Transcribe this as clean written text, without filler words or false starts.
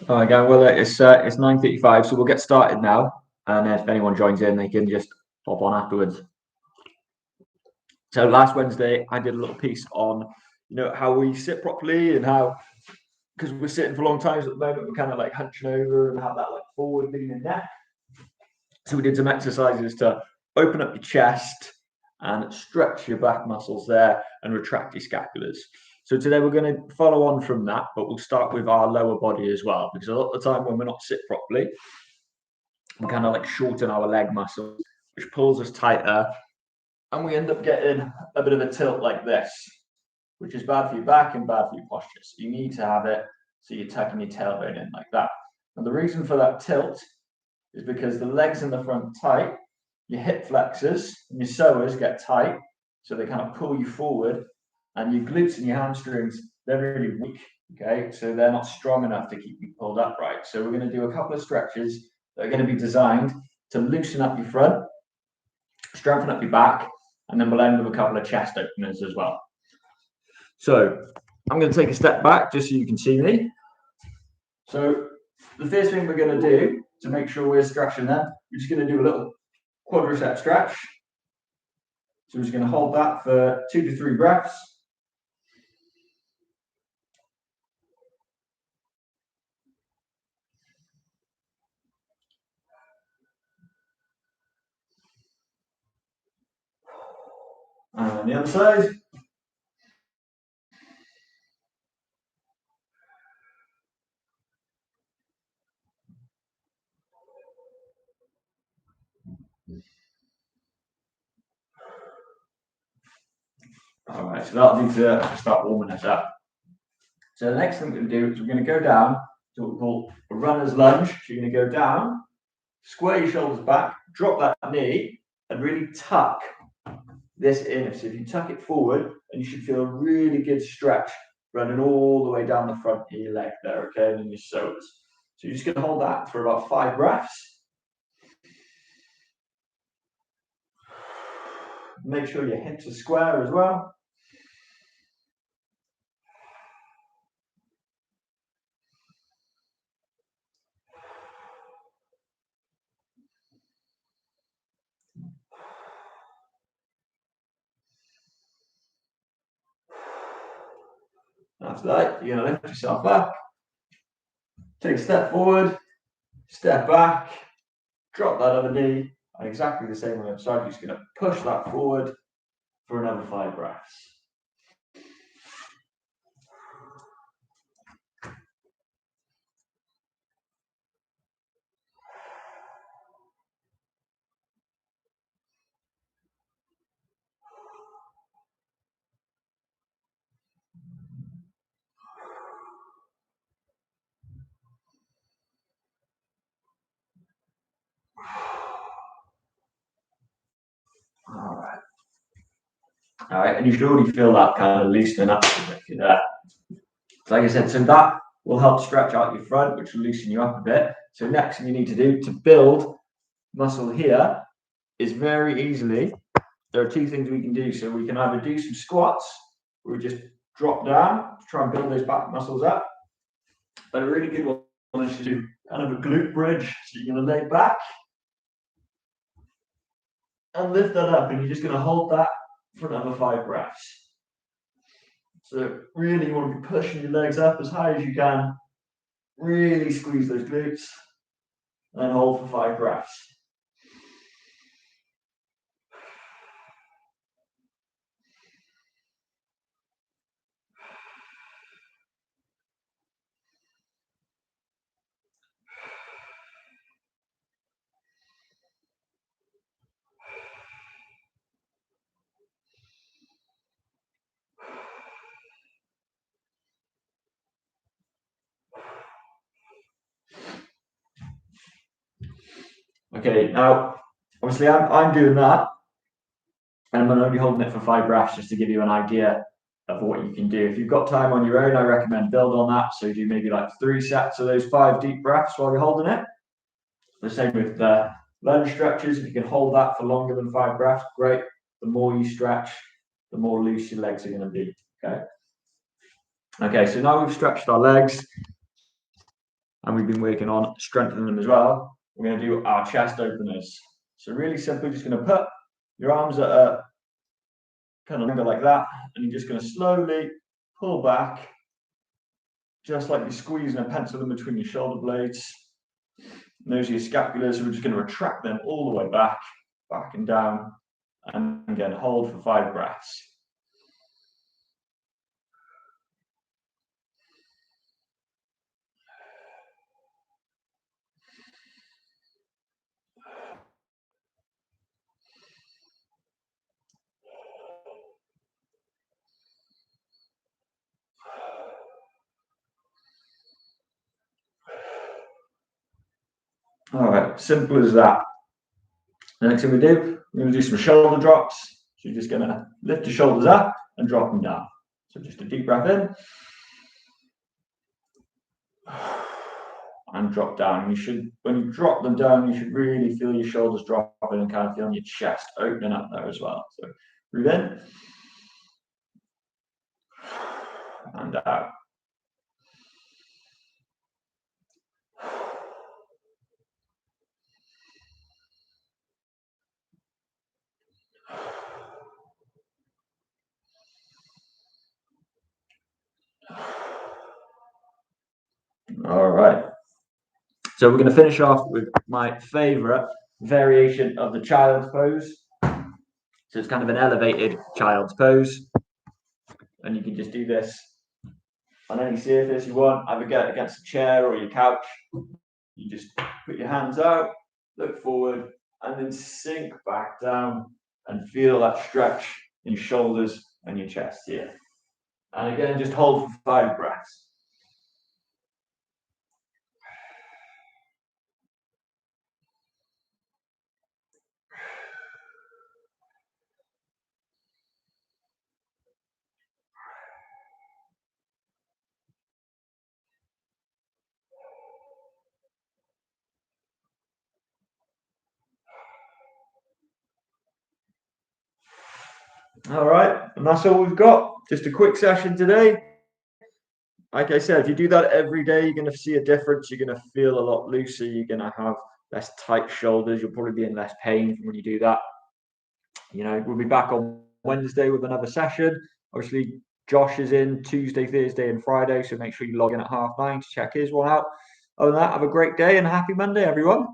All right, gang. Well, it's 9:35, so we'll get started now. And if anyone joins in, they can just hop on afterwards. So last Wednesday, I did a little piece on, how we sit properly and how, because we're sitting for long times at the moment, we're kind of like hunching over and have that like forward leaning neck. So we did some exercises to open up your chest and stretch your back muscles there and retract your scapulars. So today we're going to follow on from that, but we'll start with our lower body as well, because a lot of the time when we're not sit properly, we kind of like shorten our leg muscles, which pulls us tighter, and we end up getting a bit of a tilt like this, which is bad for your back and bad for your posture. So you need to have it so you're tucking your tailbone in like that. And the reason for that tilt is because the legs in the front tight, your hip flexors and your psoas get tight, so they kind of pull you forward, and your glutes and your hamstrings, they're really weak, okay? So they're not strong enough to keep you pulled upright. So we're going to do a couple of stretches that are going to be designed to loosen up your front, strengthen up your back, and then we'll end with a couple of chest openers as well. So I'm going to take a step back just so you can see me. So the first thing we're going to do to make sure we're stretching them, we're just going to do a little quadricep stretch. So we're just going to hold that for 2 to 3 breaths. And on the other side. All right, so that'll do to start warming us up. So the next thing we're going to do is we're going to go down to what we call a runner's lunge. So you're going to go down, square your shoulders back, drop that knee, and really tuck this in. So if you tuck it forward, and you should feel a really good stretch running all the way down the front of your leg there, okay, and then your psoas. So you're just going to hold that for about 5 breaths. Make sure your hips are square as well. After that, you're going to lift yourself up, take a step forward, step back, drop that other knee, and exactly the same on the other side, you're just going to push that forward for another 5 breaths. All right, and you should already feel that kind of loosening up if you're there. So like I said, so that will help stretch out your front, which will loosen you up a bit. So next thing you need to do to build muscle here is very easily, there are 2 things we can do. So we can either do some squats, where we just drop down to try and build those back muscles up. But a really good one is to do kind of a glute bridge. So you're going to lay back and lift that up, and you're just going to hold that for another 5 breaths. So really you want to be pushing your legs up as high as you can. Really squeeze those glutes, and then hold for 5 breaths. Okay, now obviously I'm doing that, and I'm only holding it for 5 breaths just to give you an idea of what you can do. If you've got time on your own, I recommend build on that. So do maybe like 3 sets of those 5 deep breaths while you're holding it. The same with the lunge stretches. If you can hold that for longer than 5 breaths, great. The more you stretch, the more loose your legs are going to be. Okay. Okay, so now we've stretched our legs. and we've been working on strengthening them as well, we're going to do our chest openers. So really simply, just going to put your arms at a kind of angle like that, and you're just going to slowly pull back, just like you're squeezing a pencil in between your shoulder blades. And those are your scapulars, so we're just going to retract them all the way back and down, and again, hold for 5 breaths. All right, simple as that. The next thing we do, we're going to do some shoulder drops. So you're just going to lift your shoulders up and drop them down. So just a deep breath in and drop down. You should, when you drop them down, you should really feel your shoulders dropping and kind of feeling your chest opening up there as well. So breathe in and out. All right. So we're going to finish off with my favorite variation of the child's pose. So it's kind of an elevated child's pose. And you can just do this on any surface you want, either get against a chair or your couch. You just put your hands out, look forward, and then sink back down and feel that stretch in your shoulders and your chest here. And again, just hold for 5 breaths. All right, and that's all we've got. Just a quick session today. Like I said, if you do that every day, you're going to see a difference. You're going to feel a lot looser. You're going to have less tight shoulders. You'll probably be in less pain when you do that. You know, we'll be back on Wednesday with another session. Obviously, Josh is in Tuesday, Thursday, and Friday. So make sure you log in at 9:30 to check his one out. Other than that, have a great day and a happy Monday, everyone.